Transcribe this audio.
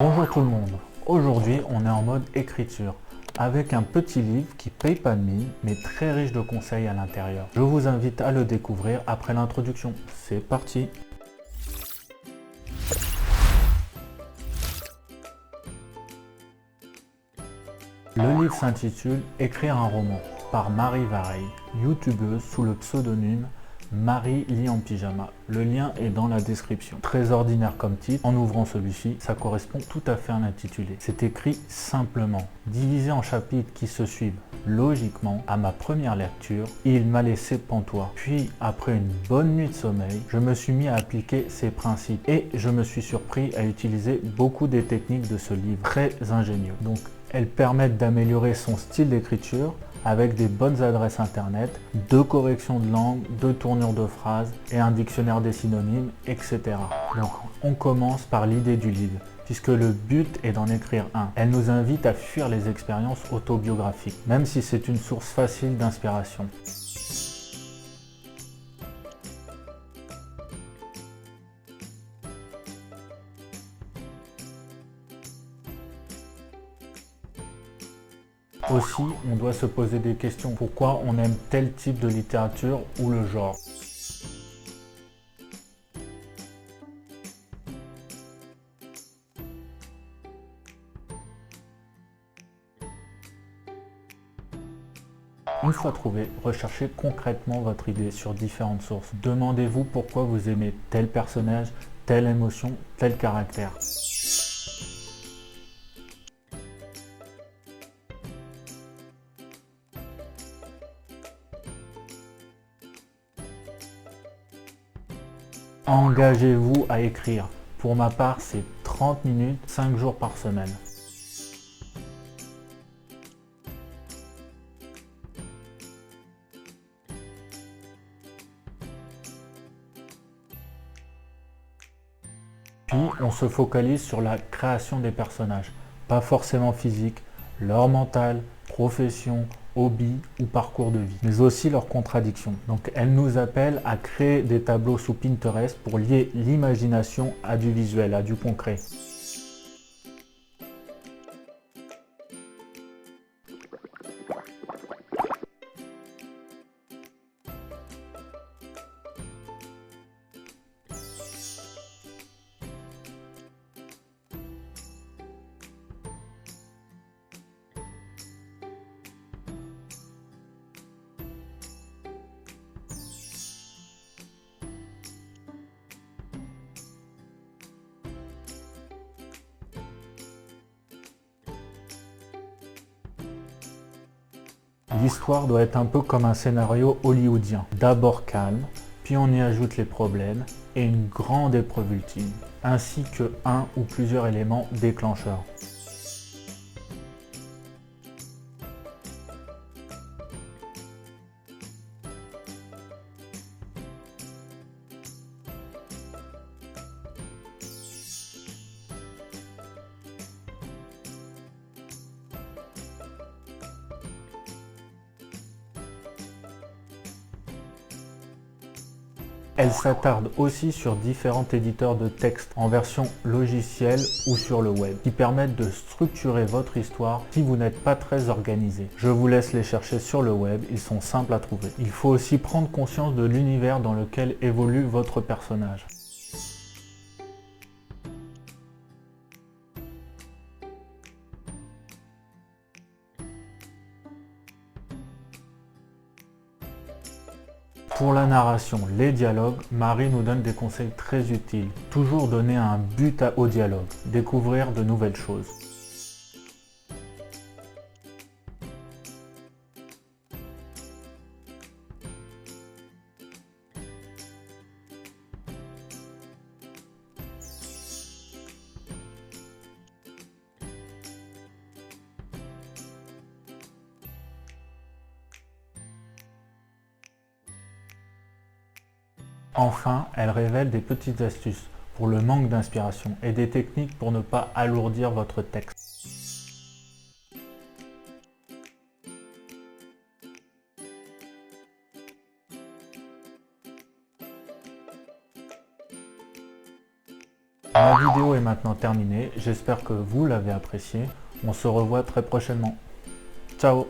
Bonjour tout le monde, aujourd'hui on est en mode écriture avec un petit livre qui paye pas de mine mais très riche de conseils à l'intérieur. Je vous invite à le découvrir après l'introduction. C'est parti! Le livre s'intitule Écrire un roman par Marie Vareille, youtubeuse sous le pseudonyme Marie lit en pyjama. Le lien est dans la description. Très ordinaire comme titre, en ouvrant celui-ci, ça correspond tout à fait à l'intitulé. C'est écrit simplement, divisé en chapitres qui se suivent logiquement. À ma première lecture, il m'a laissé pantois. Puis, après une bonne nuit de sommeil, je me suis mis à appliquer ces principes et je me suis surpris à utiliser beaucoup des techniques de ce livre, très ingénieux. Donc, elles permettent d'améliorer son style d'écriture avec des bonnes adresses internet, de correction de langue, de tournure de phrases et un dictionnaire des synonymes, etc. Donc on commence par l'idée du livre, puisque le but est d'en écrire un. Elle nous invite à fuir les expériences autobiographiques, même si c'est une source facile d'inspiration. Aussi, on doit se poser des questions. Pourquoi on aime tel type de littérature ou le genre? Une fois trouvé, recherchez concrètement votre idée sur différentes sources. Demandez-vous pourquoi vous aimez tel personnage, telle émotion, tel caractère. Engagez-vous à écrire. Pour ma part, c'est 30 minutes, 5 jours par semaine. Puis, on se focalise sur la création des personnages, pas forcément physique, leur mental, profession, hobby ou parcours de vie, mais aussi leurs contradictions. Donc, elle nous appelle à créer des tableaux sous Pinterest pour lier l'imagination à du visuel, à du concret. L'histoire doit être un peu comme un scénario hollywoodien. D'abord calme, puis on y ajoute les problèmes et une grande épreuve ultime, ainsi que un ou plusieurs éléments déclencheurs. Elle s'attarde aussi sur différents éditeurs de texte en version logicielle ou sur le web qui permettent de structurer votre histoire si vous n'êtes pas très organisé. Je vous laisse les chercher sur le web, ils sont simples à trouver. Il faut aussi prendre conscience de l'univers dans lequel évolue votre personnage. Pour la narration, les dialogues, Marie nous donne des conseils très utiles. Toujours donner un but au dialogue, découvrir de nouvelles choses. Enfin, elle révèle des petites astuces pour le manque d'inspiration et des techniques pour ne pas alourdir votre texte. Ma vidéo est maintenant terminée, j'espère que vous l'avez appréciée. On se revoit très prochainement. Ciao!